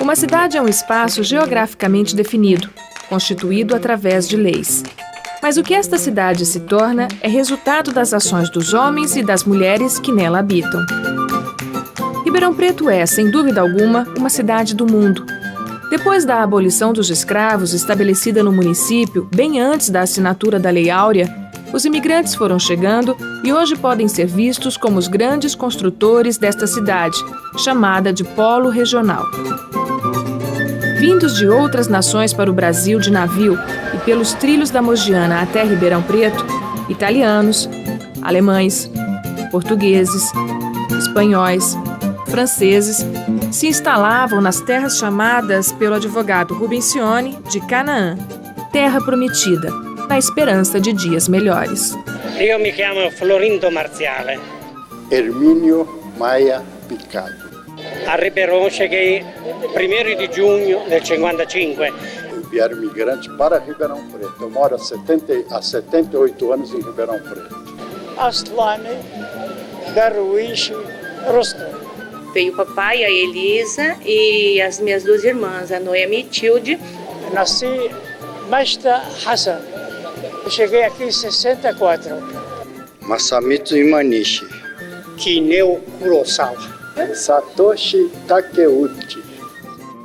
Uma cidade é um espaço geograficamente definido, constituído através de leis. Mas o que esta cidade se torna é resultado das ações dos homens e das mulheres que nela habitam. Ribeirão Preto é, sem dúvida alguma, uma cidade do mundo. Depois da abolição dos escravos, estabelecida no município, bem antes da assinatura da Lei Áurea, os imigrantes foram chegando e hoje podem ser vistos como os grandes construtores desta cidade, chamada de Polo Regional. Vindos de outras nações para o Brasil de navio e pelos trilhos da Mogiana até Ribeirão Preto, italianos, alemães, portugueses, espanhóis, franceses se instalavam nas terras chamadas pelo advogado Rubencione de Canaã, terra prometida, na esperança de dias melhores. Eu me chamo Florindo Marziale. Hermínio Maia Picado. A Ribeirão cheguei 1º de junho del 55. Vieram imigrantes para Ribeirão Preto. Eu moro há 78 anos em Ribeirão Preto. Astlane, Darwish, Rostov. Veio o papai, a Elisa e as minhas duas irmãs, a Noemi e Tilde. Nasci Masta Hassan. Eu cheguei aqui em 64. Masamitsu Imanishi. Kineo Kurosawa. Satoshi Takeuchi.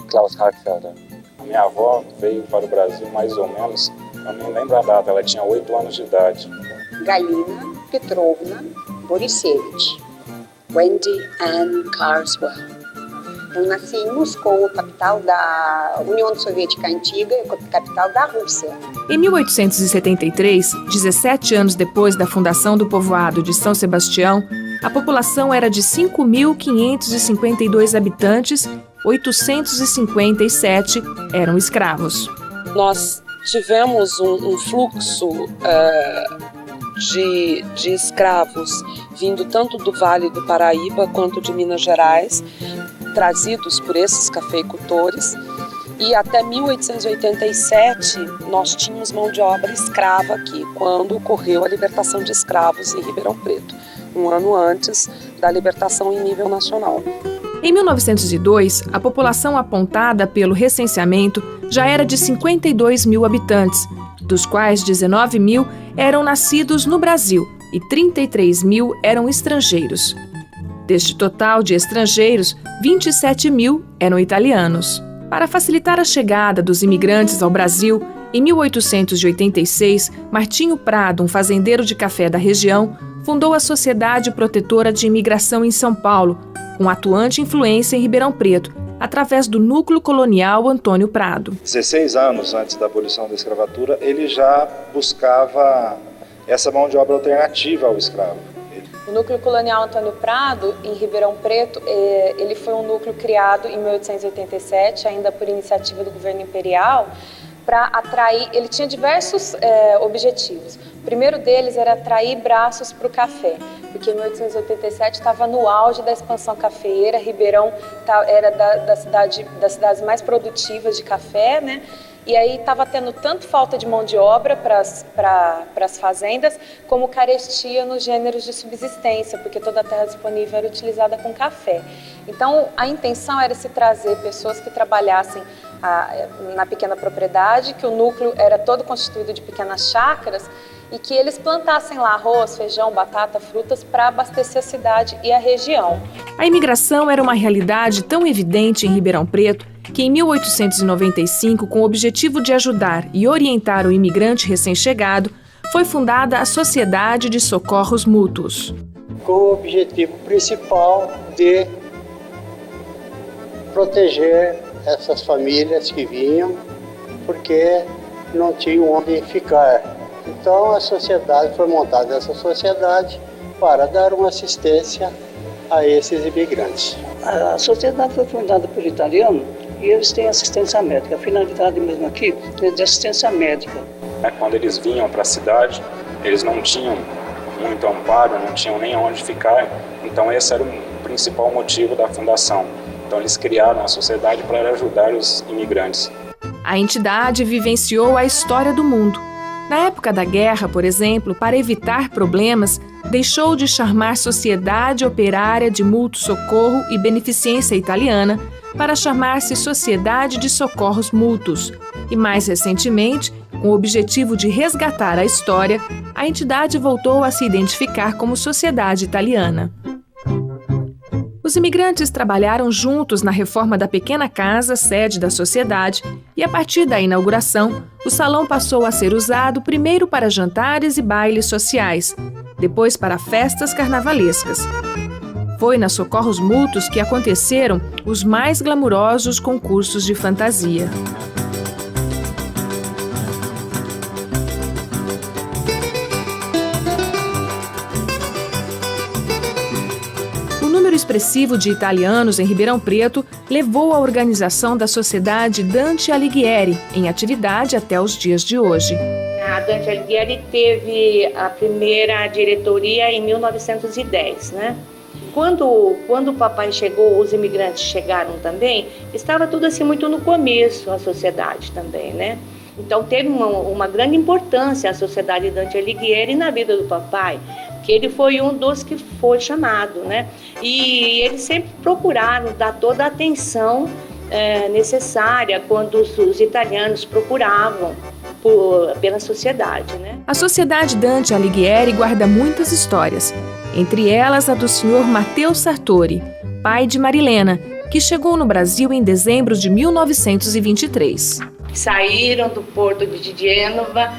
Klaus Hackfelder. A minha avó veio para o Brasil mais ou menos, eu nem lembro a data, ela tinha 8 anos de idade. Galina Petrovna Borisevich. Wendy Ann Carswell. Eu nasci em Moscou, capital da União Soviética Antiga e capital da Rússia. Em 1873, 17 anos depois da fundação do povoado de São Sebastião, a população era de 5.552 habitantes, 857 eram escravos. Nós tivemos um fluxo de escravos vindo tanto do Vale do Paraíba quanto de Minas Gerais, trazidos por esses cafeicultores. E até 1887 nós tínhamos mão de obra escrava aqui, quando ocorreu a libertação de escravos em Ribeirão Preto, um ano antes da libertação em nível nacional. Em 1902, a população apontada pelo recenseamento já era de 52 mil habitantes, dos quais 19 mil eram nascidos no Brasil e 33 mil eram estrangeiros. Deste total de estrangeiros, 27 mil eram italianos. Para facilitar a chegada dos imigrantes ao Brasil, em 1886, Martinho Prado, um fazendeiro de café da região, fundou a Sociedade Protetora de Imigração em São Paulo, com atuante influência em Ribeirão Preto, através do Núcleo Colonial Antônio Prado. 16 anos antes da abolição da escravatura, ele já buscava essa mão de obra alternativa ao escravo. O Núcleo Colonial Antônio Prado, em Ribeirão Preto, ele foi um núcleo criado em 1887, ainda por iniciativa do governo imperial, para atrair. Ele tinha diversos objetivos. O primeiro deles era atrair braços para o café, porque em 1887 estava no auge da expansão cafeeira. Ribeirão era das cidades mais produtivas de café, né? E aí estava tendo tanto falta de mão de obra para as fazendas, como carestia nos gêneros de subsistência, porque toda a terra disponível era utilizada com café. Então, a intenção era se trazer pessoas que trabalhassem na pequena propriedade, que o núcleo era todo constituído de pequenas chácaras, e que eles plantassem lá arroz, feijão, batata, frutas para abastecer a cidade e a região. A imigração era uma realidade tão evidente em Ribeirão Preto que em 1895, com o objetivo de ajudar e orientar o imigrante recém-chegado, foi fundada a Sociedade de Socorros Mútuos. Com o objetivo principal de proteger essas famílias que vinham, porque não tinham onde ficar. Então a sociedade foi montada, essa sociedade, para dar uma assistência a esses imigrantes. A sociedade foi fundada por italianos e eles têm assistência médica. A finalidade mesmo aqui é de assistência médica. Quando eles vinham para a cidade, eles não tinham muito amparo, não tinham nem onde ficar, então esse era o principal motivo da fundação. Então eles criaram a sociedade para ajudar os imigrantes. A entidade vivenciou a história do mundo. Na época da guerra, por exemplo, para evitar problemas, deixou de chamar Sociedade Operária de Mútuo Socorro e Beneficência Italiana para chamar-se Sociedade de Socorros Mútuos. E mais recentemente, com o objetivo de resgatar a história, a entidade voltou a se identificar como Sociedade Italiana. Os imigrantes trabalharam juntos na reforma da pequena casa, sede da sociedade, e a partir da inauguração, o salão passou a ser usado primeiro para jantares e bailes sociais, depois para festas carnavalescas. Foi na Socorros Mútuos que aconteceram os mais glamurosos concursos de fantasia. O número expressivo de italianos em Ribeirão Preto levou à organização da Sociedade Dante Alighieri, em atividade até os dias de hoje. A Dante Alighieri teve a primeira diretoria em 1910, né? Quando o papai chegou, os imigrantes chegaram também, estava tudo assim muito no começo, a sociedade também, né? Então teve uma grande importância a Sociedade Dante Alighieri na vida do papai, que ele foi um dos que foi chamado, né? E eles sempre procuraram dar toda a atenção necessária quando os italianos procuravam pela sociedade, né? A Sociedade Dante Alighieri guarda muitas histórias, entre elas a do senhor Matteo Sartori, pai de Marilena, que chegou no Brasil em dezembro de 1923. Saíram do porto de Gênova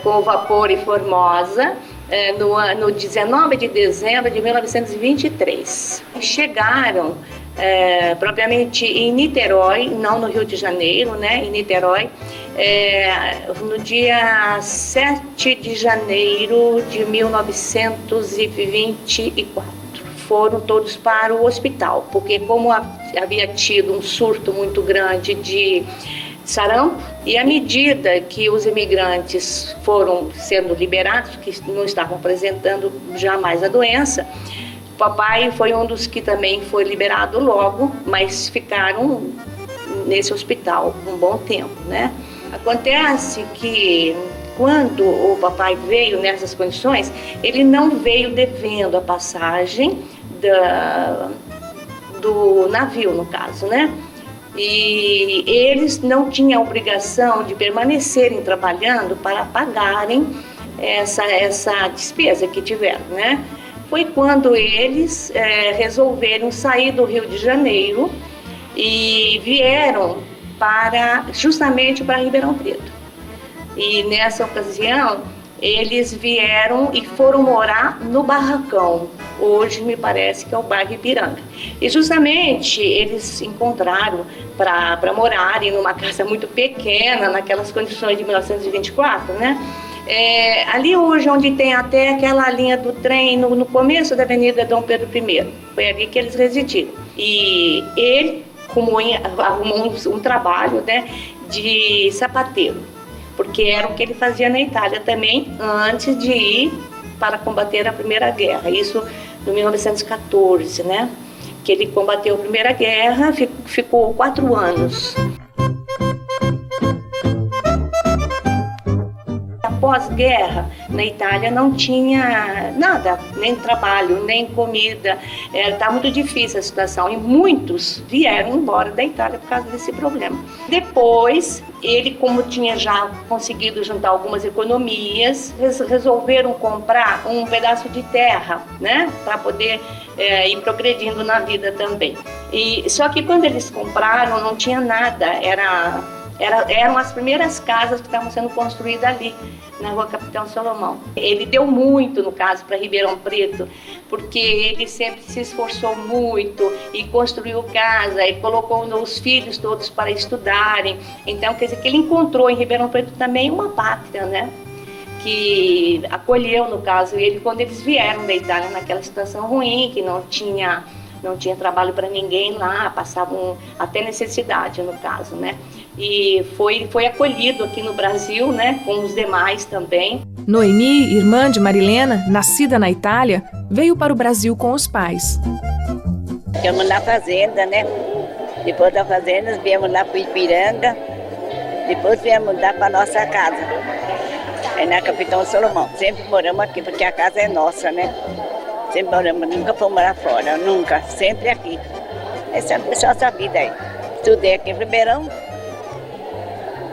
com o vapor Formosa no 19 de dezembro de 1923. Chegaram propriamente em Niterói, não no Rio de Janeiro, né, em Niterói, no dia 7 de janeiro de 1924. Foram todos para o hospital, porque como havia tido um surto muito grande de sarampo, e à medida que os imigrantes foram sendo liberados, que não estavam apresentando jamais a doença, o papai foi um dos que também foi liberado logo, mas ficaram nesse hospital um bom tempo, né? Acontece que quando o papai veio nessas condições, ele não veio devendo a passagem do navio, no caso, né? E eles não tinham a obrigação de permanecerem trabalhando para pagarem essa despesa que tiveram, né? Foi quando eles resolveram sair do Rio de Janeiro e vieram justamente para Ribeirão Preto. E nessa ocasião, eles vieram e foram morar no Barracão. Hoje me parece que é o bairro Ipiranga. E justamente eles se encontraram para morarem numa casa muito pequena, naquelas condições de 1924, né? Ali hoje, onde tem até aquela linha do trem, no começo da Avenida Dom Pedro I. Foi ali que eles residiram. E ele arrumou um trabalho, né, de sapateiro, porque era o que ele fazia na Itália também, antes de ir para combater a Primeira Guerra. Isso em 1914, né? Que ele combateu a Primeira Guerra, ficou 4 anos. Pós-guerra, na Itália não tinha nada, nem trabalho, nem comida, está muito difícil a situação e muitos vieram embora da Itália por causa desse problema. Depois, ele, como tinha já conseguido juntar algumas economias, resolveram comprar um pedaço de terra, né, para poder ir progredindo na vida também. Só que quando eles compraram, não tinha nada, eram as primeiras casas que estavam sendo construídas ali, na Rua Capitão Salomão. Ele deu muito, no caso, para Ribeirão Preto, porque ele sempre se esforçou muito e construiu casa e colocou os filhos todos para estudarem. Então, quer dizer, que ele encontrou em Ribeirão Preto também uma pátria, né? Que acolheu, no caso, ele quando eles vieram da Itália naquela situação ruim, que não tinha trabalho para ninguém lá, passavam até necessidade, no caso, né? E foi acolhido aqui no Brasil, né, com os demais também. Noemi, irmã de Marilena, nascida na Itália, veio para o Brasil com os pais. Ficamos na fazenda, né? Depois da fazenda, viemos lá para o Ipiranga, depois viemos lá para a nossa casa, aí na Capitão Salomão. Sempre moramos aqui, porque a casa é nossa, né? Sempre moramos, nunca fomos morar fora, nunca, sempre aqui. Essa é a nossa vida aí. Estudei aqui em Ribeirão,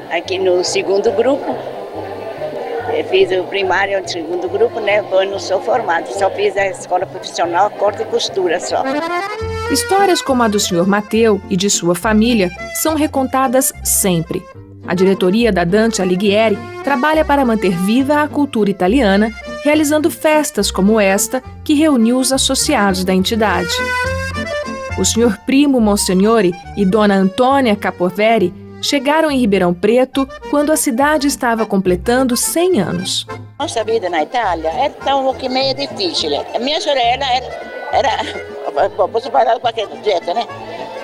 aqui no segundo grupo. Eu fiz o primário no segundo grupo, né? Eu não sou formada, só fiz a escola profissional, corte e costura só. Histórias como a do Sr. Matteo e de sua família são recontadas sempre. A diretoria da Dante Alighieri trabalha para manter viva a cultura italiana, realizando festas como esta, que reuniu os associados da entidade. O Sr. Primo Monsignori e Dona Antônia Capoveri chegaram em Ribeirão Preto quando a cidade estava completando 100 anos. Nossa vida na Itália era um pouquinho meio difícil. A minha sorella posso falar de qualquer jeito, né?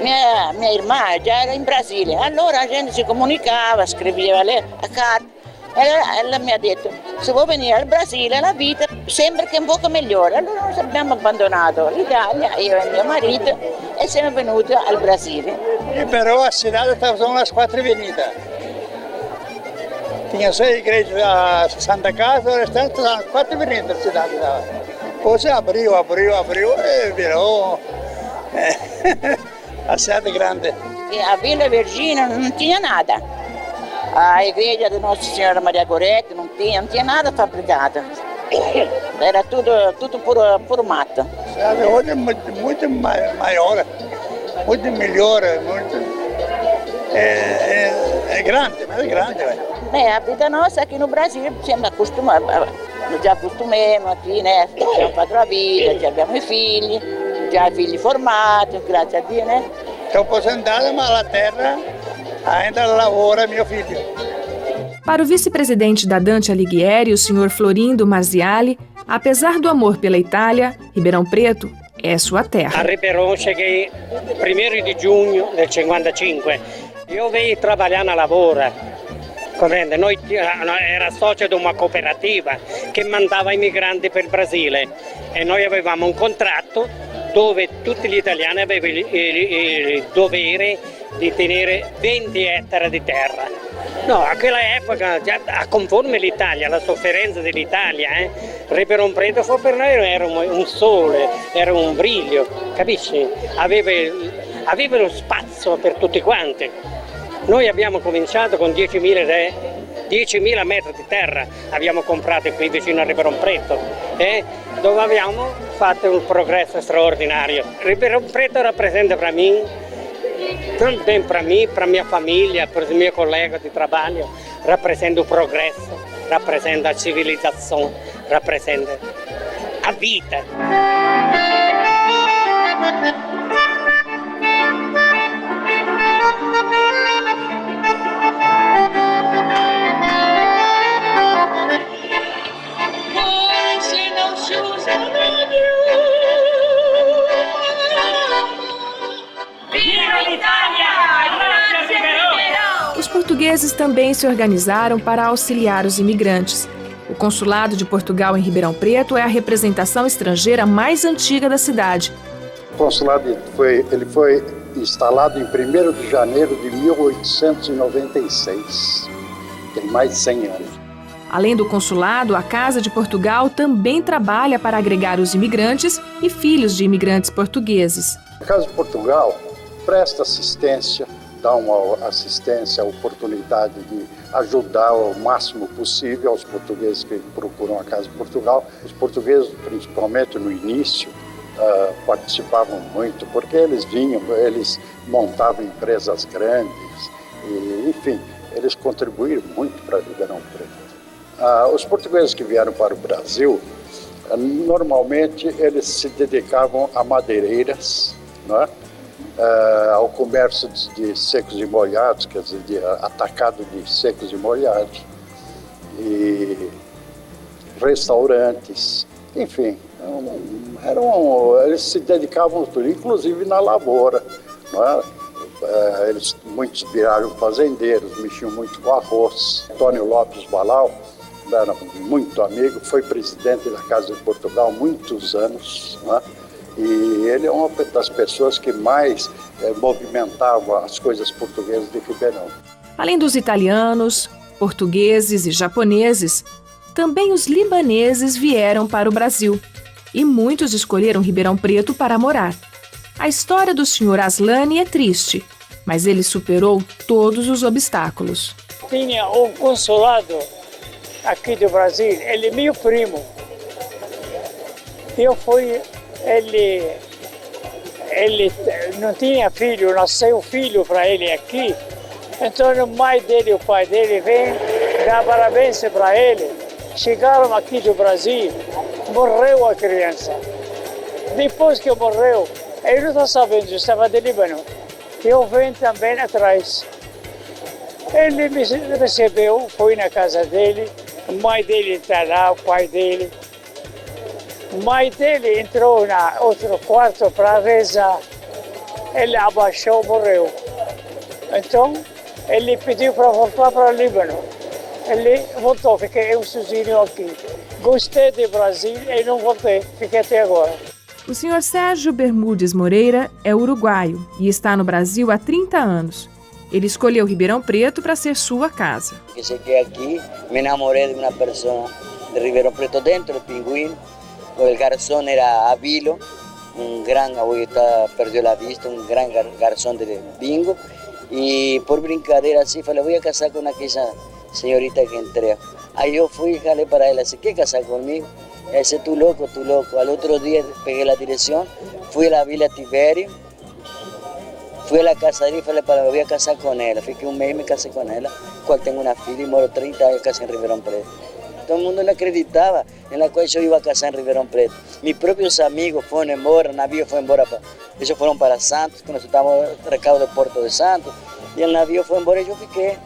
Minha irmã já era em Brasília. Allora a gente se comunicava, scriveva a carta. Ela mi ha detto, se vuoi venire al Brasile la vita sembra che è un poco migliore. Allora noi abbiamo abbandonato l'Italia, io e mio marito, e siamo venuti al Brasile. E però a cidade estavam as 4 avenidas. Tinha 6 igrejas, a Santa Casa, o restante estavam as 4 avenidas da cidade. Depois abriu e virou a cidade grande. E a Vila Vergina não tinha nada. A igreja de Nossa Senhora Maria Goretti não tinha nada fabricado. Era tudo por mato. Hoje é muito maior, muito melhor, é grande, mas é grande. A vida nossa aqui no Brasil, sempre já acostumamos aqui, né? Abbiamo fatto la vita, já abbiamo i figli, já figli formados, graças a Dio, né? Estou aposentado, mas a terra ainda lavora meu filho. Para o vice-presidente da Dante Alighieri, o Sr. Florindo Marziali, apesar do amor pela Itália, Ribeirão Preto é sua terra. A Ribeirão cheguei 1° di giugno del 55. Eu veio trabalhar na lavoura. Compreende? Noi era socio di una cooperativa che mandava i migranti per il Brasile e noi avevamo un contratto dove tutti gli italiani avevano il dovere di tenere 20 ettari di terra. No, a quella epoca, già conforme l'Italia, la sofferenza dell'Italia, Ribeirão Preto per noi era un sole, era un briglio, capisci? Aveva lo spazio per tutti quanti. Noi abbiamo cominciato con 10.000 metri di terra, abbiamo comprato qui vicino a Ribeirão Preto, dove abbiamo fatto un progresso straordinario. Ribeirão Preto rappresenta per me, também para mim, para minha família, para os meus colegas de trabalho, representa o progresso, representa a civilização, representa a vida. Os portugueses também se organizaram para auxiliar os imigrantes. O Consulado de Portugal em Ribeirão Preto é a representação estrangeira mais antiga da cidade. O consulado foi instalado em 1º de janeiro de 1896. Tem mais de 100 anos. Além do consulado, a Casa de Portugal também trabalha para agregar os imigrantes e filhos de imigrantes portugueses. A Casa de Portugal presta assistência, dá uma assistência, a oportunidade de ajudar o máximo possível aos portugueses que procuram a Casa de Portugal. Os portugueses, principalmente no início, participavam muito, porque eles montavam empresas grandes, e, enfim, eles contribuíram muito para Ribeirão Preto. Os portugueses que vieram para o Brasil, normalmente eles se dedicavam a madeireiras, não é? Ao comércio de secos e molhados, quer dizer, de atacado de secos e molhados, e restaurantes, enfim, eles se dedicavam a tudo, inclusive na lavoura, não é? Muitos viraram fazendeiros, mexiam muito com arroz. Antônio Lopes Balau era muito amigo, foi presidente da Casa de Portugal há muitos anos, não é? E ele é uma das pessoas que mais movimentava as coisas portuguesas de Ribeirão. Além dos italianos, portugueses e japoneses, também os libaneses vieram para o Brasil e muitos escolheram Ribeirão Preto para morar. A história do Sr. Aslani é triste. mas ele superou todos os obstáculos. Tinha um consulado aqui do Brasil, ele é meu primo. Ele não tinha filho, nasceu filho para ele aqui. Então a mãe dele e o pai dele vêm dar parabéns para ele. Chegaram aqui do Brasil, morreu a criança. Depois que morreu, ele não está sabendo, estava de Líbano. Eu venho também atrás. Ele me recebeu, foi na casa dele, a mãe dele está lá, o pai dele. A mãe dele entrou na outro quarto para rezar. Ele abaixou, morreu. Então, ele pediu para voltar para o Líbano. Ele voltou, fiquei eu sozinho aqui. Gostei do Brasil e não voltei, fiquei até agora. O senhor Sérgio Bermudes Moreira é uruguaio e está no Brasil há 30 anos. Ele escolheu Ribeirão Preto para ser sua casa. Eu cheguei aqui, me enamorei de uma pessoa de Ribeirão Preto dentro do Pinguim. O garçom era Avilo, hoy perdió la vista, un gran garzón de bingo. Y por brincadeira así, falei, voy a casar con aquella señorita que entré. Ahí yo fui y jalé para él, así, ¿qué casar conmigo? Ese tú loco, tú loco. Al otro día pegué la dirección, fui a la Villa Tiberio, fui a la casa de él y falei, para, voy a casar con ella. Fiqué un mes y me casé con ella, cual tengo una filha y moro 30 años casi en Ribeirão Preto. Todo el mundo no acreditaba en la cual yo iba a casar en Ribeirão Preto. Mis propios amigos fueron embora, el navío fue embora, ellos fueron para Santos, que nosotros estábamos recado de Puerto de Santos, y el navío fue embora y yo fiqué.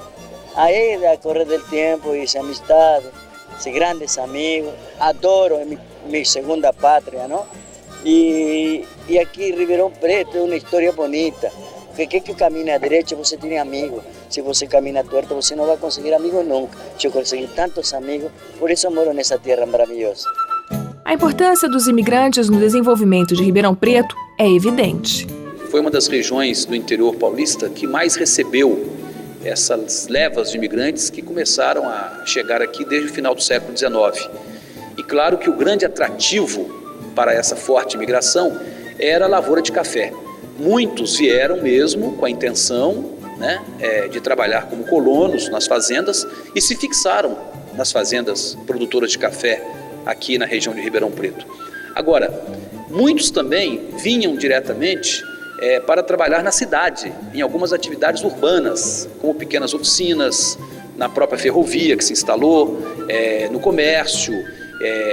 Ahí, a correr del tiempo, hice amistad, hice grandes amigos, adoro, es mi segunda patria, ¿no? Y aquí Ribeirão Preto es una historia bonita. Porque que camina derecho, você tiene amigos. Si você camina tuerto, você no va a conseguir amigos nunca. Yo conseguí tantos amigos, por eso moro nessa tierra maravilhosa. A importância dos imigrantes no desenvolvimento de Ribeirão Preto é evidente. Foi uma das regiões do interior paulista que mais recebeu essas levas de imigrantes que começaram a chegar aqui desde o final do século XIX. E claro que o grande atrativo para essa forte imigração era a lavoura de café. Muitos vieram mesmo com a intenção, né, de trabalhar como colonos nas fazendas e se fixaram nas fazendas produtoras de café aqui na região de Ribeirão Preto. Agora, muitos também vinham diretamente para trabalhar na cidade, em algumas atividades urbanas, como pequenas oficinas, na própria ferrovia que se instalou, no comércio,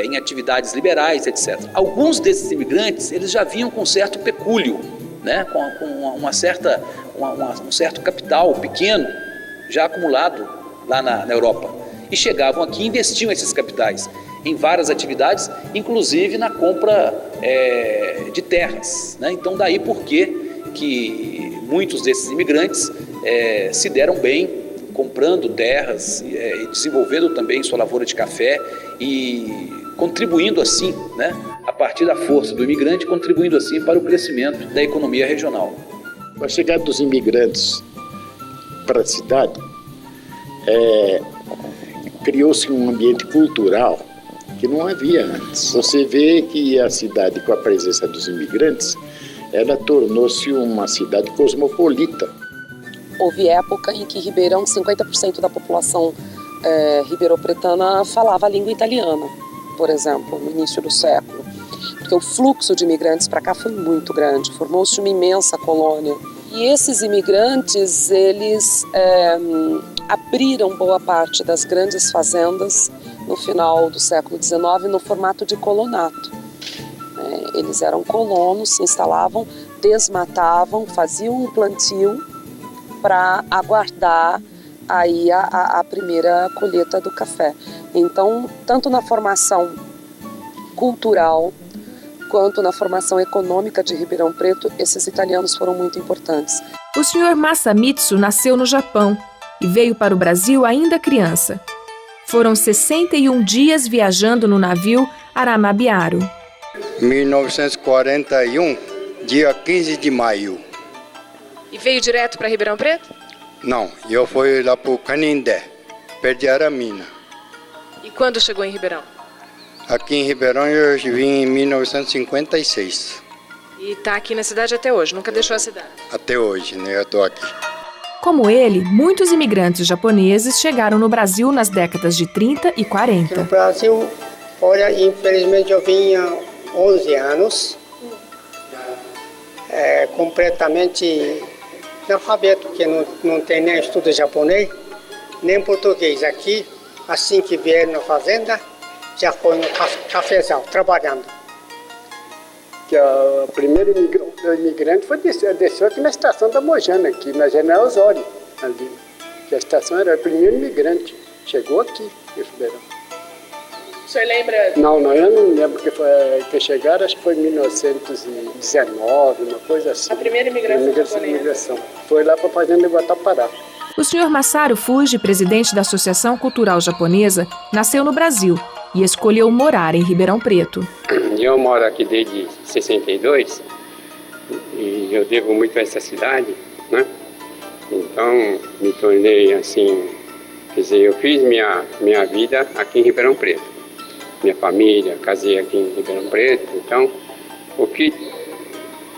em atividades liberais, etc. Alguns desses imigrantes, eles já vinham com certo pecúlio, né, com um certo capital pequeno, já acumulado lá na Europa. E chegavam aqui e investiam esses capitais em várias atividades, inclusive na compra de terras, né? Então daí que muitos desses imigrantes se deram bem comprando terras e desenvolvendo também sua lavoura de café e contribuindo assim, né, a partir da força do imigrante, contribuindo assim para o crescimento da economia regional. Com a chegada dos imigrantes para a cidade, criou-se um ambiente cultural que não havia antes. Você vê que a cidade, com a presença dos imigrantes, ela tornou-se uma cidade cosmopolita. Houve época em que Ribeirão, 50% da população ribeiro-pretana falava a língua italiana, por exemplo, no início do século. Porque o fluxo de imigrantes para cá foi muito grande, formou-se uma imensa colônia. E esses imigrantes, eles abriram boa parte das grandes fazendas no final do século XIX no formato de colonato. Eles eram colonos, se instalavam, desmatavam, faziam um plantio para aguardar aí a primeira colheita do café. Então, tanto na formação cultural quanto na formação econômica de Ribeirão Preto, esses italianos foram muito importantes. O senhor Masamitsu nasceu no Japão e veio para o Brasil ainda criança. Foram 61 dias viajando no navio Aramabiaru. 1941, dia 15 de maio. E veio direto para Ribeirão Preto? Não, eu fui lá para o Canindé, perto de Aramina. E quando chegou em Ribeirão? Aqui em Ribeirão eu vim em 1956. E está aqui na cidade até hoje, nunca deixou a cidade? Até hoje, né? Eu estou aqui. Como ele, muitos imigrantes japoneses chegaram no Brasil nas décadas de 30 e 40. No Brasil, olha, infelizmente eu vim há 11 anos, completamente analfabeto, porque não tem nem estudo japonês, nem português. Aqui, assim que vieram na fazenda, já foi no cafezal, trabalhando. Que o primeiro imigrante desceu aqui na estação da Mojana, aqui na General Osório, ali. Que a estação era o primeiro imigrante. Chegou aqui, em Ribeirão. O senhor lembra? Não, eu não lembro que chegaram, acho que foi em 1919, uma coisa assim. A primeira imigração. Foi lá para a fazenda de Guatapará. O senhor Masaru Fuji, presidente da Associação Cultural Japonesa, nasceu no Brasil e escolheu morar em Ribeirão Preto. Eu moro aqui desde 62 e eu devo muito a essa cidade, né? Então me tornei assim, quer dizer, eu fiz minha vida aqui em Ribeirão Preto. Minha família, casei aqui em Ribeirão Preto, então o que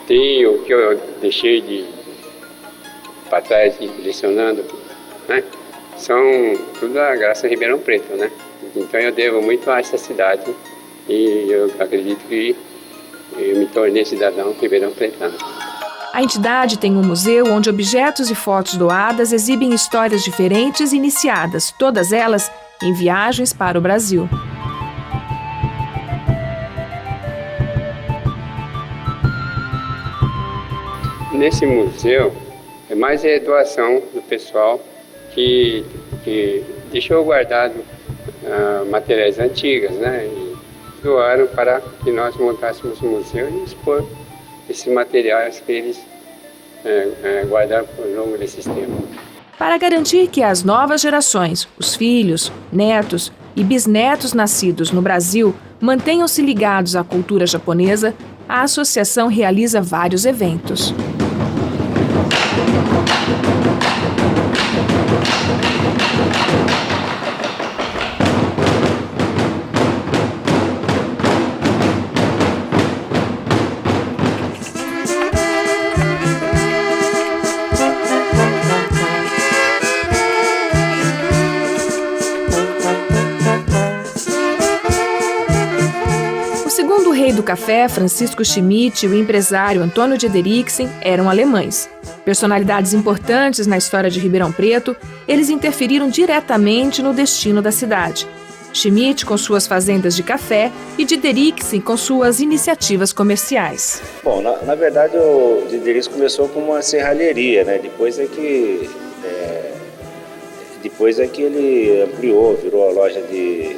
eu deixei para trás lecionando, né? São tudo a graça de Ribeirão Preto, né? Então eu devo muito a essa cidade e eu acredito que eu me tornei cidadão ribeirão pretano. A entidade tem um museu onde objetos e fotos doadas exibem histórias diferentes iniciadas, todas elas em viagens para o Brasil. Nesse museu, mais é doação do pessoal que deixou guardado materiais antigos, né? E doaram para que nós montássemos um museu e expor esses materiais que eles guardaram ao longo desses tempos. Para garantir que as novas gerações, os filhos, netos e bisnetos nascidos no Brasil, mantenham-se ligados à cultura japonesa, a associação realiza vários eventos. O rei do café, Francisco Schmidt, e o empresário Antônio de Deriksen eram alemães. Personalidades importantes na história de Ribeirão Preto, eles interferiram diretamente no destino da cidade. Schmidt com suas fazendas de café e de Deriksen com suas iniciativas comerciais. Bom, na verdade o de Deriksen começou com uma serralheria, né? Depois é que ele ampliou, virou a loja de...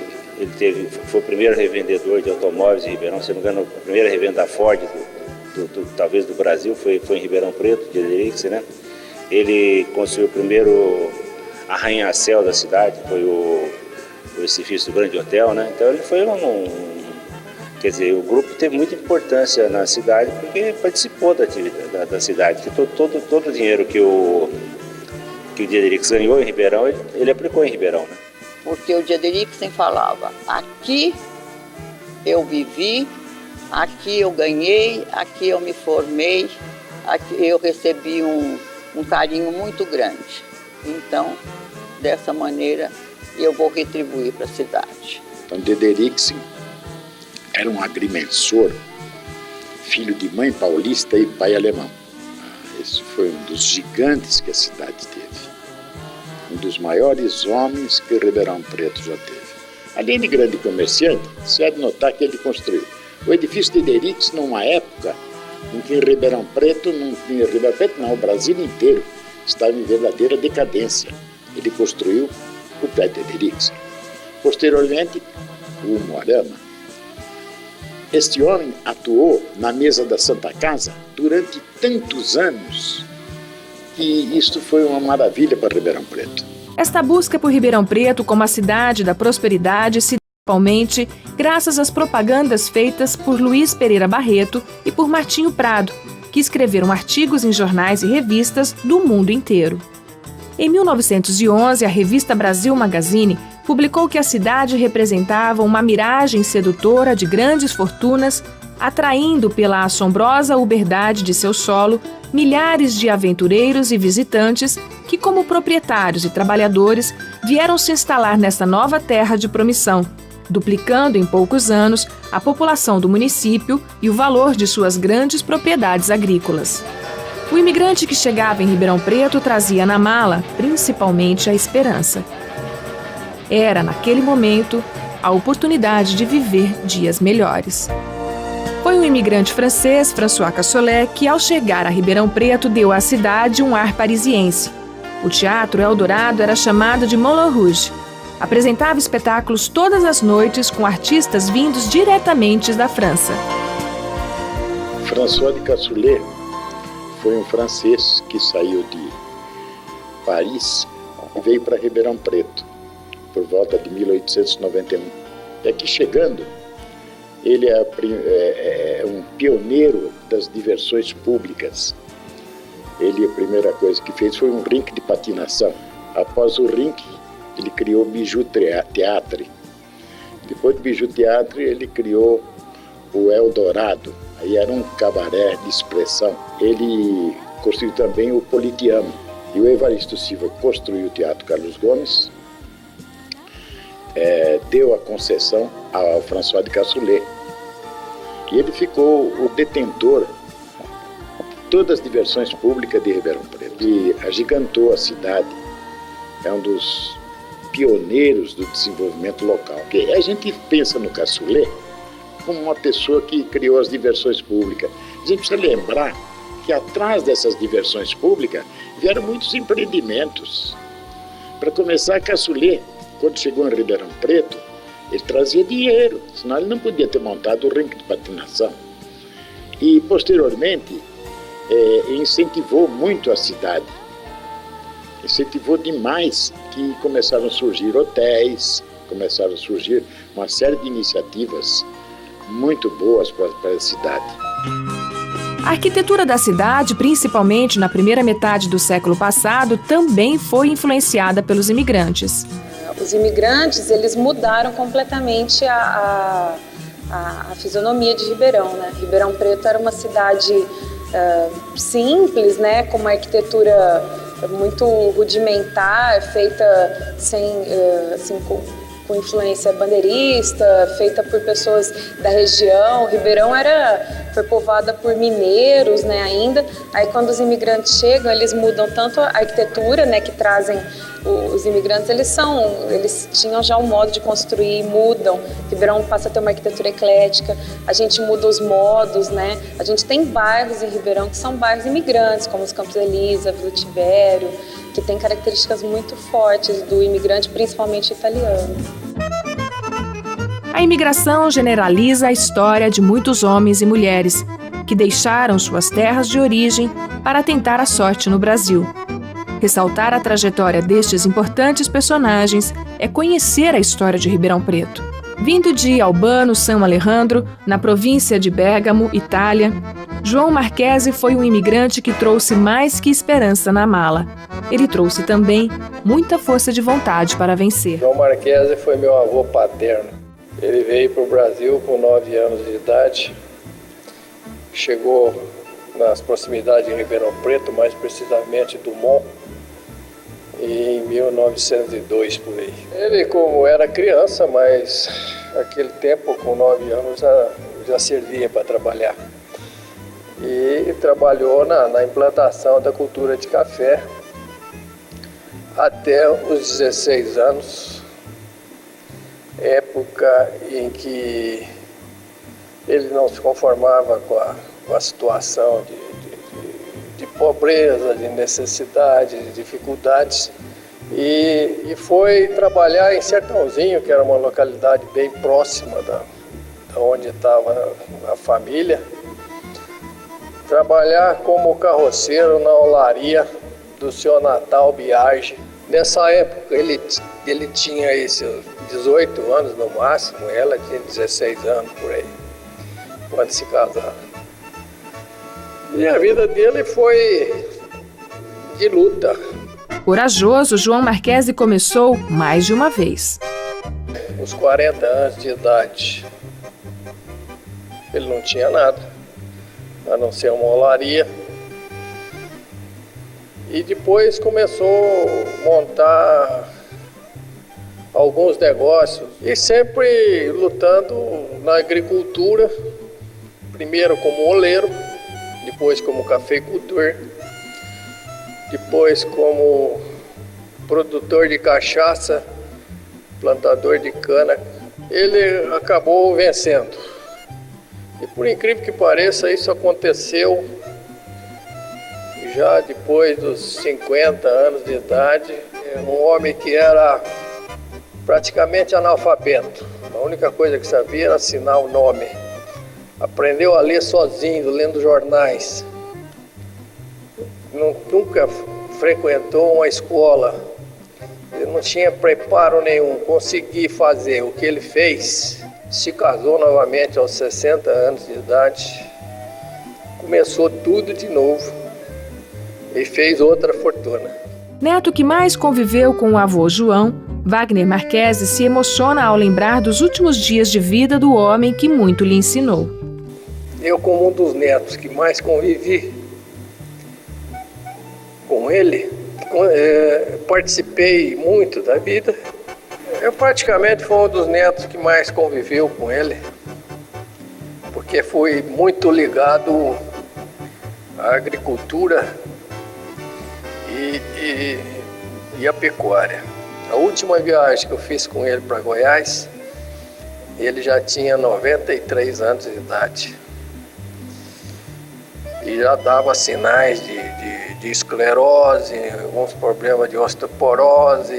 foi o primeiro revendedor de automóveis em Ribeirão, se não me engano, a primeira revenda da Ford, talvez do Brasil, foi em Ribeirão Preto, de Deriksen, né? Ele construiu o primeiro arranha-céu da cidade, foi o edifício do Grande Hotel, né? Então ele foi quer dizer, o grupo teve muita importância na cidade porque participou da atividade da cidade, que todo o dinheiro que o Deriksen ganhou em Ribeirão, ele aplicou em Ribeirão, né? Porque o Deriksen falava, aqui eu vivi, aqui eu ganhei, aqui eu me formei, aqui eu recebi um carinho muito grande. Então, dessa maneira, eu vou retribuir para a cidade. Então, de Deriksen era um agrimensor, filho de mãe paulista e pai alemão. Esse foi um dos gigantes que a cidade teve. Um dos maiores homens que Ribeirão Preto já teve. Além de grande comerciante, se é de notar que ele construiu o edifício de Deriksen numa época em que Ribeirão Preto, o Brasil inteiro estava em verdadeira decadência. Ele construiu o prédio de Deriksen. Posteriormente, o Moarama. Este homem atuou na mesa da Santa Casa durante tantos anos que isto foi uma maravilha para Ribeirão Preto. Esta busca por Ribeirão Preto como a cidade da prosperidade se deu principalmente graças às propagandas feitas por Luiz Pereira Barreto e por Martinho Prado, que escreveram artigos em jornais e revistas do mundo inteiro. Em 1911, a revista Brasil Magazine publicou que a cidade representava uma miragem sedutora de grandes fortunas, atraindo pela assombrosa uberdade de seu solo milhares de aventureiros e visitantes que, como proprietários e trabalhadores, vieram se instalar nesta nova terra de promissão, duplicando em poucos anos a população do município e o valor de suas grandes propriedades agrícolas. O imigrante que chegava em Ribeirão Preto trazia na mala, principalmente, a esperança. Era, naquele momento, a oportunidade de viver dias melhores. Foi um imigrante francês, François Cassolet, que ao chegar a Ribeirão Preto deu à cidade um ar parisiense. O Teatro Eldorado era chamado de Moulin Rouge. Apresentava espetáculos todas as noites com artistas vindos diretamente da França. François de Cassolet foi um francês que saiu de Paris e veio para Ribeirão Preto por volta de 1891. E aqui chegando, ele é um pioneiro das diversões públicas. Ele, a primeira coisa que fez foi um rink de patinação. Após o rink, ele criou o Bijou Theatre. Depois do Bijou Theatre, ele criou o Eldorado. Aí era um cabaré de expressão. Ele construiu também o Politeama. E o Evaristo Silva construiu o Teatro Carlos Gomes, deu a concessão ao François de Cassolet. E ele ficou o detentor de todas as diversões públicas de Ribeirão Preto. E agigantou a cidade. É um dos pioneiros do desenvolvimento local. Porque a gente pensa no Cassolet como uma pessoa que criou as diversões públicas. A gente precisa lembrar que atrás dessas diversões públicas vieram muitos empreendimentos. Para começar, Cassolet, quando chegou em Ribeirão Preto, ele trazia dinheiro, senão ele não podia ter montado o rink de patinação. E, posteriormente, incentivou muito a cidade. Incentivou demais que começaram a surgir hotéis, começaram a surgir uma série de iniciativas muito boas para a cidade. A arquitetura da cidade, principalmente na primeira metade do século passado, também foi influenciada pelos imigrantes. Os imigrantes, eles mudaram completamente a fisionomia de Ribeirão, né? Ribeirão Preto era uma cidade simples, né? Com uma arquitetura muito rudimentar, feita com influência bandeirista, feita por pessoas da região. Ribeirão foi povoada por mineiros, né, ainda. Aí quando os imigrantes chegam, eles mudam tanto a arquitetura, né, que trazem os imigrantes, eles tinham já um modo de construir, mudam. Ribeirão passa a ter uma arquitetura eclética, a gente muda os modos, né? A gente tem bairros em Ribeirão que são bairros imigrantes, como os Campos Elisa, Vila Tivério, que tem características muito fortes do imigrante, principalmente italiano. A imigração generaliza a história de muitos homens e mulheres que deixaram suas terras de origem para tentar a sorte no Brasil. Ressaltar a trajetória destes importantes personagens é conhecer a história de Ribeirão Preto. Vindo de Albano, São Alejandro, na província de Bérgamo, Itália, João Marchesi foi um imigrante que trouxe mais que esperança na mala. Ele trouxe também muita força de vontade para vencer. João Marchesi foi meu avô paterno. Ele veio para o Brasil com 9 anos de idade, chegou nas proximidades de Ribeirão Preto, mais precisamente do Dumont, em 1902 por aí. Ele, como era criança, mas naquele tempo, com 9 anos, já servia para trabalhar. E trabalhou na implantação da cultura de café até os 16 anos, época em que ele não se conformava com a situação de pobreza, de necessidade, de dificuldades, e foi trabalhar em Sertãozinho, que era uma localidade bem próxima da onde estava a família, trabalhar como carroceiro na olaria do seu Natal Biage. Nessa época ele tinha esses 18 anos no máximo, ela tinha 16 anos por aí, quando se casaram. E a vida dele foi de luta. Corajoso, João Marchesi começou mais de uma vez. uns 40 anos de idade, ele não tinha nada, a não ser uma olaria. E depois começou a montar alguns negócios e sempre lutando na agricultura, primeiro como oleiro, depois como cafeicultor, depois como produtor de cachaça, plantador de cana. Ele acabou vencendo. E por incrível que pareça, isso aconteceu já depois dos 50 anos de idade. Um homem que era praticamente analfabeto. A única coisa que sabia era assinar o nome. Aprendeu a ler sozinho, lendo jornais. Nunca frequentou uma escola. Ele não tinha preparo nenhum. Conseguiu fazer o que ele fez. Se casou novamente aos 60 anos de idade. Começou tudo de novo. E fez outra fortuna. Neto que mais conviveu com o avô João, Wagner Marquesi se emociona ao lembrar dos últimos dias de vida do homem que muito lhe ensinou. Eu, como um dos netos que mais convivi com ele, participei muito da vida. Eu praticamente fui um dos netos que mais conviveu com ele, porque fui muito ligado à agricultura e à pecuária. A última viagem que eu fiz com ele para Goiás, ele já tinha 93 anos de idade. E já dava sinais de esclerose, alguns problemas de osteoporose,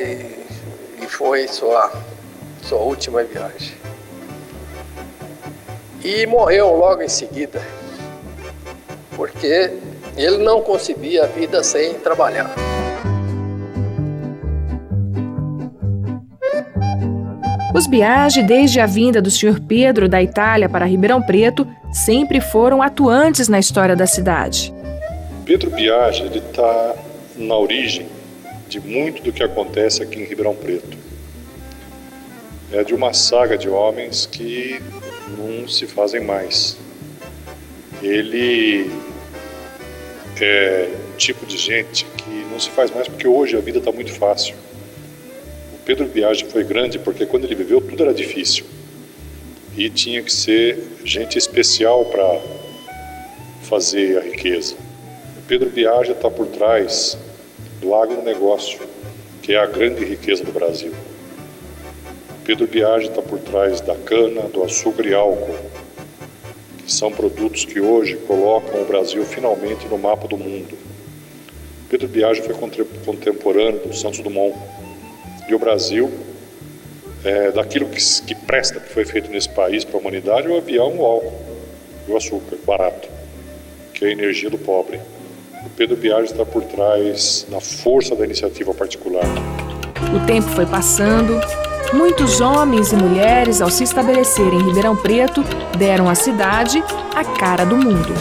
e foi sua última viagem. E morreu logo em seguida, porque ele não concebia a vida sem trabalhar. Os Biagi, desde a vinda do Sr. Pedro da Itália para Ribeirão Preto, sempre foram atuantes na história da cidade. Pedro Biagi está na origem de muito do que acontece aqui em Ribeirão Preto. É de uma saga de homens que não se fazem mais. Ele é um tipo de gente que não se faz mais porque hoje a vida está muito fácil. O Pedro Biagi foi grande porque quando ele viveu tudo era difícil e tinha que ser gente especial para fazer a riqueza. O Pedro Biagi está por trás do agronegócio, que é a grande riqueza do Brasil. O Pedro Biagi está por trás da cana, do açúcar e álcool, que são produtos que hoje colocam o Brasil finalmente no mapa do mundo. Pedro Biagi foi contemporâneo do Santos Dumont. E o Brasil, daquilo que presta, que foi feito nesse país para a humanidade, o avião, o álcool e o açúcar, barato, que é a energia do pobre. O Pedro Biagi está por trás da força da iniciativa particular. O tempo foi passando, muitos homens e mulheres, ao se estabelecerem em Ribeirão Preto, deram à cidade a cara do mundo.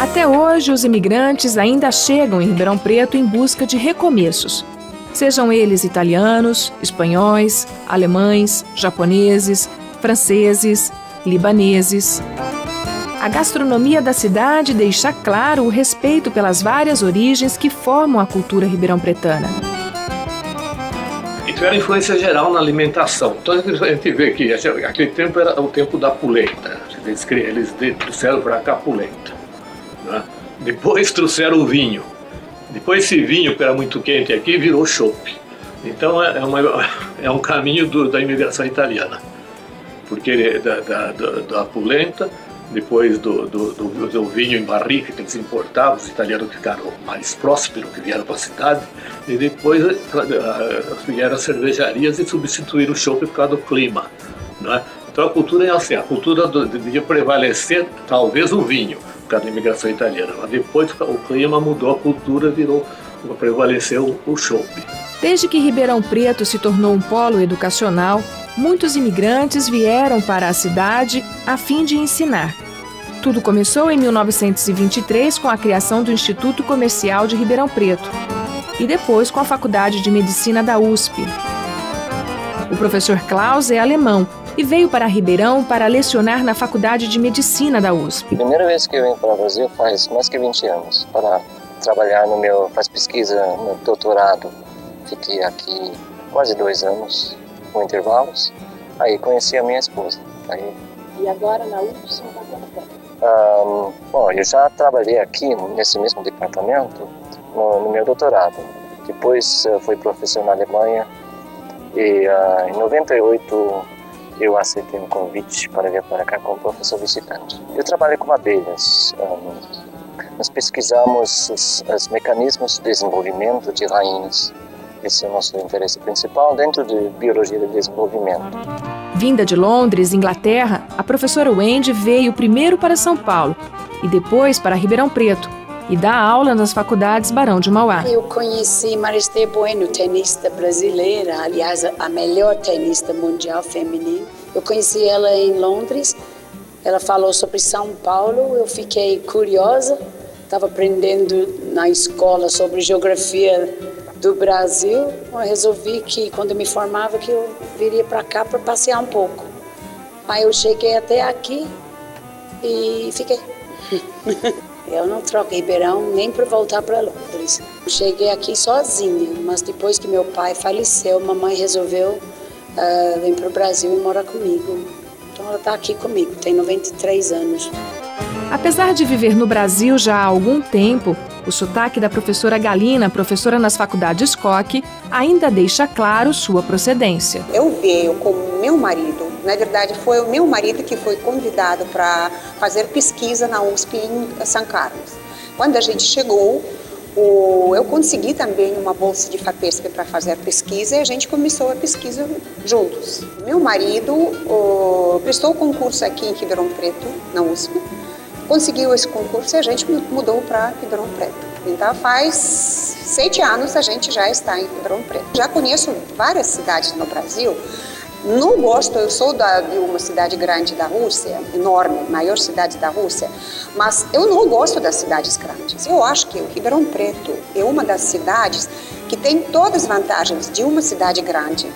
Até hoje, os imigrantes ainda chegam em Ribeirão Preto em busca de recomeços. Sejam eles italianos, espanhóis, alemães, japoneses, franceses, libaneses. A gastronomia da cidade deixa claro o respeito pelas várias origens que formam a cultura ribeirão-pretana. E tiveram influência geral na alimentação. Então a gente vê que aquele tempo era o tempo da polenta. Eles trouxeram para cá a polenta, né? Depois trouxeram o vinho. Depois esse vinho, que era muito quente aqui, virou chopp. Então é um caminho da imigração italiana. Porque da polenta, depois do vinho em barrica que eles importavam, os italianos ficaram mais prósperos, que vieram para a cidade, e depois vieram as cervejarias e substituíram o chopp por causa do clima, né? Então a cultura é assim, a cultura devia prevalecer talvez o vinho, por causa da imigração italiana, mas depois o clima mudou, a cultura prevaleceu o chopp. Desde que Ribeirão Preto se tornou um polo educacional, muitos imigrantes vieram para a cidade a fim de ensinar. Tudo começou em 1923 com a criação do Instituto Comercial de Ribeirão Preto e depois com a Faculdade de Medicina da USP. O professor Klaus é alemão e veio para Ribeirão para lecionar na Faculdade de Medicina da USP. Primeira vez que eu vim para o Brasil faz mais que 20 anos, para trabalhar faz pesquisa no doutorado. Fiquei aqui quase 2 anos, com intervalos. Aí conheci a minha esposa. E agora na USP você está quanto tempo? Bom, eu já trabalhei aqui nesse mesmo departamento no meu doutorado. Depois fui professor na Alemanha e em 98 eu aceitei um convite para vir para cá como professor visitante. Eu trabalho com abelhas. Nós pesquisamos os mecanismos de desenvolvimento de rainhas. Esse é o nosso interesse principal dentro de biologia de desenvolvimento. Vinda de Londres, Inglaterra, a professora Wendy veio primeiro para São Paulo e depois para Ribeirão Preto e dá aula nas faculdades Barão de Mauá. Eu conheci Maristê Bueno, tenista brasileira, aliás, a melhor tenista mundial feminina. Eu conheci ela em Londres, ela falou sobre São Paulo, eu fiquei curiosa, estava aprendendo na escola sobre geografia do Brasil. Eu resolvi que quando me formava que eu viria para cá para passear um pouco. Aí eu cheguei até aqui e fiquei. Eu não troco Ribeirão nem para voltar para Londres. Cheguei aqui sozinha, mas depois que meu pai faleceu, mamãe resolveu vir para o Brasil e morar comigo. Então ela está aqui comigo, tem 93 anos. Apesar de viver no Brasil já há algum tempo, o sotaque da professora Galina, professora nas faculdades Koch, ainda deixa claro sua procedência. Eu veio com meu marido, na verdade foi o meu marido que foi convidado para fazer pesquisa na USP em São Carlos. Quando a gente chegou, eu consegui também uma bolsa de FAPESP para fazer pesquisa e a gente começou a pesquisa juntos. Meu marido prestou o concurso aqui em Ribeirão Preto, na USP. Conseguiu esse concurso e a gente mudou para Ribeirão Preto. Então faz 7 anos a gente já está em Ribeirão Preto. Já conheço várias cidades no Brasil. Não gosto, eu sou de uma cidade grande da Rússia, enorme, maior cidade da Rússia, mas eu não gosto das cidades grandes. Eu acho que o Ribeirão Preto é uma das cidades que tem todas as vantagens de uma cidade grande.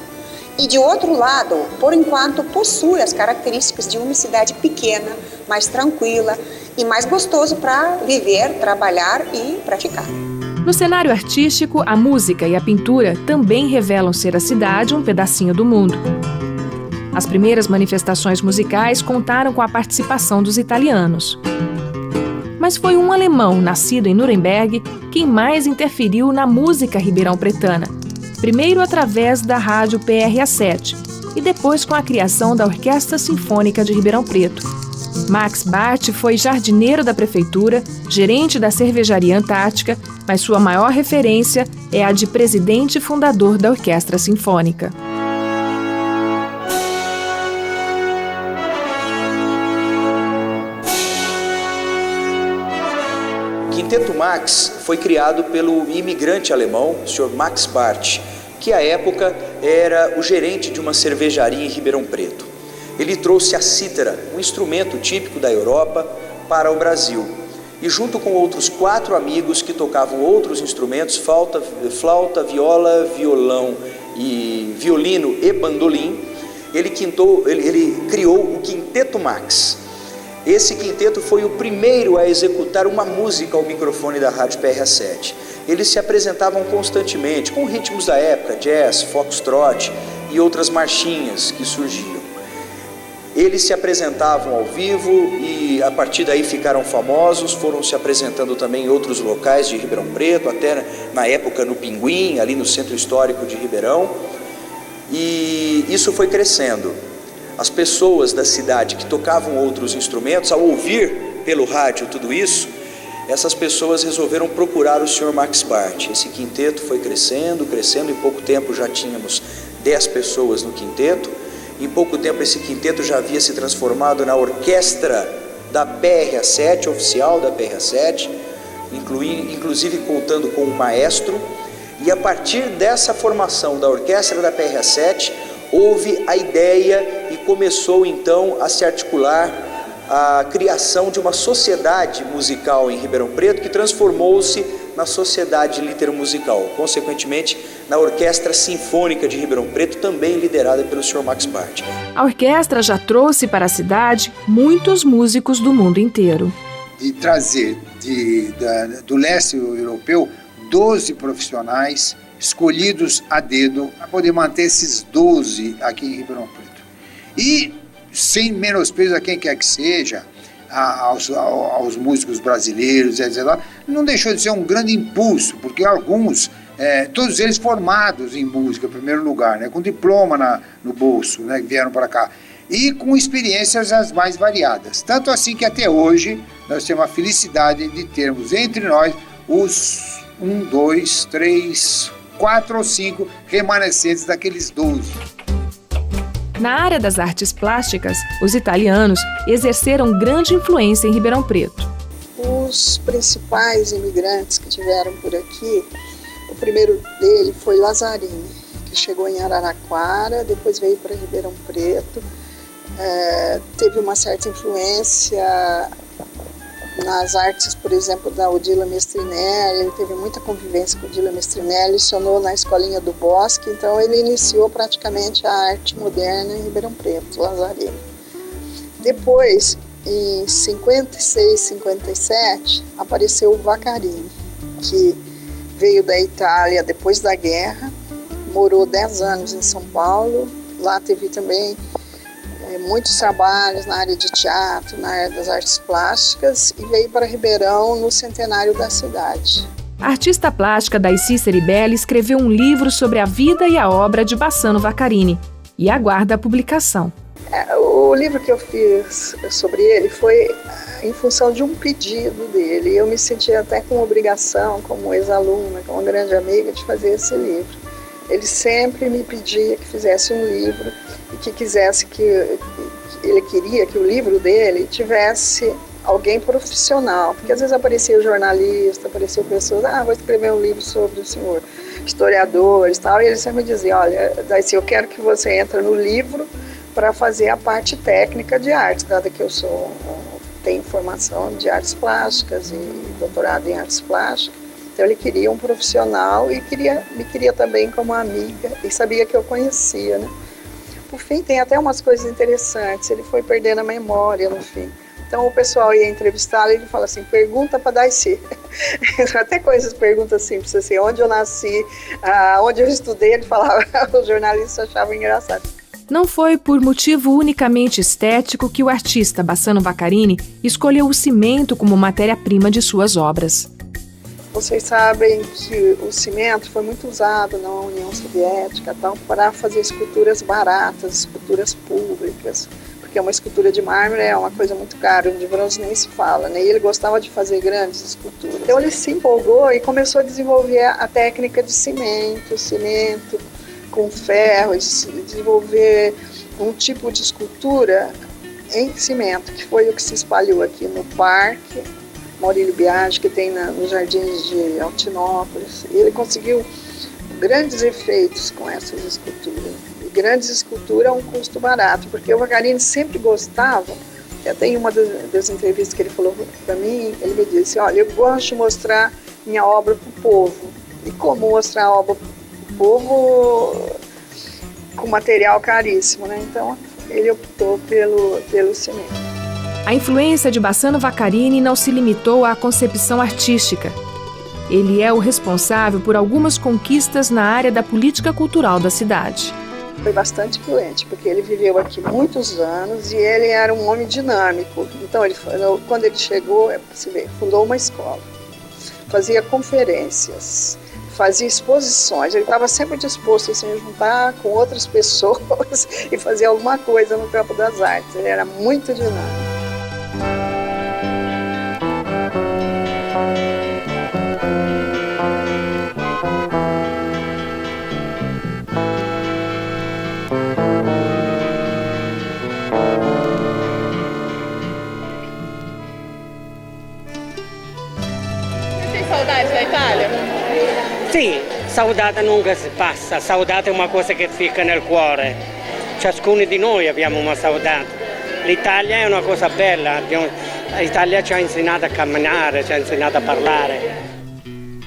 E de outro lado, por enquanto, possui as características de uma cidade pequena, mais tranquila e mais gostoso para viver, trabalhar e praticar. No cenário artístico, a música e a pintura também revelam ser a cidade um pedacinho do mundo. As primeiras manifestações musicais contaram com a participação dos italianos. Mas foi um alemão, nascido em Nuremberg, quem mais interferiu na música ribeirão-pretana. Primeiro através da rádio PRA7 e depois com a criação da Orquestra Sinfônica de Ribeirão Preto. Max Barth foi jardineiro da prefeitura, gerente da cervejaria Antártica, mas sua maior referência é a de presidente e fundador da Orquestra Sinfônica. Quinteto Max foi criado pelo imigrante alemão, o Sr. Max Barth, que à época era o gerente de uma cervejaria em Ribeirão Preto. Ele trouxe a cítara, um instrumento típico da Europa, para o Brasil. E junto com outros 4 amigos que tocavam outros instrumentos, flauta, viola, violão e violino e bandolim, ele criou o Quinteto Max. Esse quinteto foi o primeiro a executar uma música ao microfone da rádio PRA7. Eles se apresentavam constantemente com ritmos da época, jazz, foxtrot e outras marchinhas que surgiam. Eles se apresentavam ao vivo e a partir daí ficaram famosos, foram se apresentando também em outros locais de Ribeirão Preto, até na época no Pinguim, ali no Centro Histórico de Ribeirão, e isso foi crescendo. As pessoas da cidade que tocavam outros instrumentos, ao ouvir pelo rádio tudo isso, essas pessoas resolveram procurar o Sr. Max Barth. Esse quinteto foi crescendo, em pouco tempo já tínhamos 10 pessoas no quinteto, em pouco tempo esse quinteto já havia se transformado na orquestra da PRA7, oficial da PRA7, inclusive contando com um maestro, e a partir dessa formação da orquestra da PRA7, houve a ideia e começou então a se articular a criação de uma sociedade musical em Ribeirão Preto que transformou-se na Sociedade Litero-Musical, consequentemente na Orquestra Sinfônica de Ribeirão Preto, também liderada pelo Sr. Max Bart. A orquestra já trouxe para a cidade muitos músicos do mundo inteiro. De trazer do leste europeu 12 profissionais escolhidos a dedo para poder manter esses 12 aqui em Ribeirão Preto. E, sem menosprezo a quem quer que seja, aos músicos brasileiros, etc., não deixou de ser um grande impulso, porque alguns, todos eles formados em música, em primeiro lugar, né, com diploma no bolso, né, que vieram para cá, e com experiências as mais variadas. Tanto assim que até hoje nós temos a felicidade de termos entre nós os 1, 2, 3, 4 ou 5 remanescentes daqueles 12. Na área das artes plásticas, os italianos exerceram grande influência em Ribeirão Preto. Os principais imigrantes que tiveram por aqui, o primeiro dele foi Lazzarini, que chegou em Araraquara, depois veio para Ribeirão Preto. Teve uma certa influência nas artes, por exemplo, da Odila Mestrinelli. Ele teve muita convivência com Odila Mestrinelli, lecionou na Escolinha do Bosque, então ele iniciou praticamente a arte moderna em Ribeirão Preto, Lazzarini. Depois, em 56, 57, apareceu o Vaccarini, que veio da Itália depois da guerra, morou 10 anos em São Paulo, lá teve também muitos trabalhos na área de teatro, na área das artes plásticas, e veio para Ribeirão no centenário da cidade. A artista plástica Daisy Ceribelli escreveu um livro sobre a vida e a obra de Bassano Vaccarini e aguarda a publicação. O livro que eu fiz sobre ele foi em função de um pedido dele. Eu me senti até com obrigação, como ex-aluna, como grande amiga, de fazer esse livro. Ele sempre me pedia que fizesse um livro e que quisesse ele queria que o livro dele tivesse alguém profissional, porque às vezes aparecia jornalista, apareciam pessoas, vou escrever um livro sobre o senhor, historiadores e tal, e ele sempre me dizia, olha, Daisy, eu quero que você entre no livro para fazer a parte técnica de arte, dado que eu tenho formação de artes plásticas e doutorado em artes plásticas. Então ele queria um profissional e me queria também como amiga e sabia que eu conhecia, né? Por fim, tem até umas coisas interessantes, ele foi perdendo a memória no fim. Então o pessoal ia entrevistá-lo e ele fala assim, pergunta para Daisy. Até coisas, perguntas simples assim, onde eu nasci, onde eu estudei, ele falava, os jornalistas achavam engraçado. Não foi por motivo unicamente estético que o artista Bassano Vaccarini escolheu o cimento como matéria-prima de suas obras. Vocês sabem que o cimento foi muito usado na União Soviética para fazer esculturas baratas, esculturas públicas, porque uma escultura de mármore é uma coisa muito cara, de bronze nem se fala, né? E ele gostava de fazer grandes esculturas. Então ele se empolgou e começou a desenvolver a técnica de cimento com ferro, desenvolver um tipo de escultura em cimento, que foi o que se espalhou aqui no Parque Maurílio Biagi, que tem nos jardins de Altinópolis. E ele conseguiu grandes efeitos com essas esculturas. E grandes esculturas a um custo barato, porque o Vaccarini sempre gostava. Até em uma das entrevistas que ele falou para mim, ele me disse, olha, eu gosto de mostrar minha obra para o povo. E como mostrar a obra para o povo com material caríssimo, né? Então ele optou pelo cimento. A influência de Bassano Vaccarini não se limitou à concepção artística. Ele é o responsável por algumas conquistas na área da política cultural da cidade. Foi bastante influente, porque ele viveu aqui muitos anos e ele era um homem dinâmico. Então, quando ele chegou, fundou uma escola, fazia conferências, fazia exposições. Ele estava sempre disposto a se juntar com outras pessoas e fazer alguma coisa no campo das artes. Ele era muito dinâmico. Saudade da Itália? Sì, saudade nunca si passa, saudade è una cosa che fica nel cuore. Ciascuno di noi abbiamo una saudade. L'Italia è una cosa bella, l'Italia ci ha insegnato a camminare, ci ha insegnato a parlare.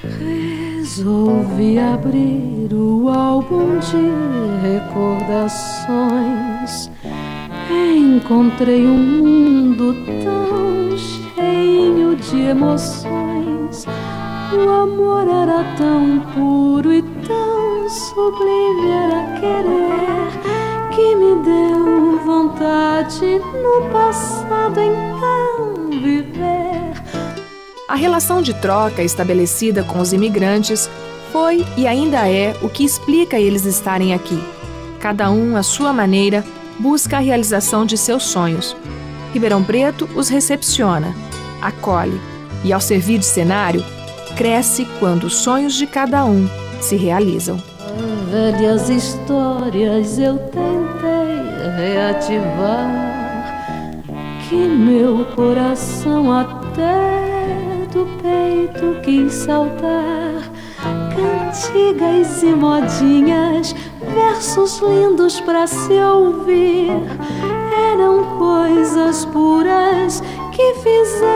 Resolvi abrir o álbum de recordações. Encontrei mundo tão cheio de emoções. O amor era tão puro e tão sublime era querer, que me deu vontade no passado então viver. A relação de troca estabelecida com os imigrantes foi e ainda é o que explica eles estarem aqui. Cada um, à sua maneira, busca a realização de seus sonhos. Ribeirão Preto os recepciona, acolhe e, ao servir de cenário, cresce quando os sonhos de cada um se realizam. Velhas histórias eu tentei reativar, que meu coração até do peito quis saltar. Cantigas e modinhas, versos lindos pra se ouvir, eram coisas puras que fizeram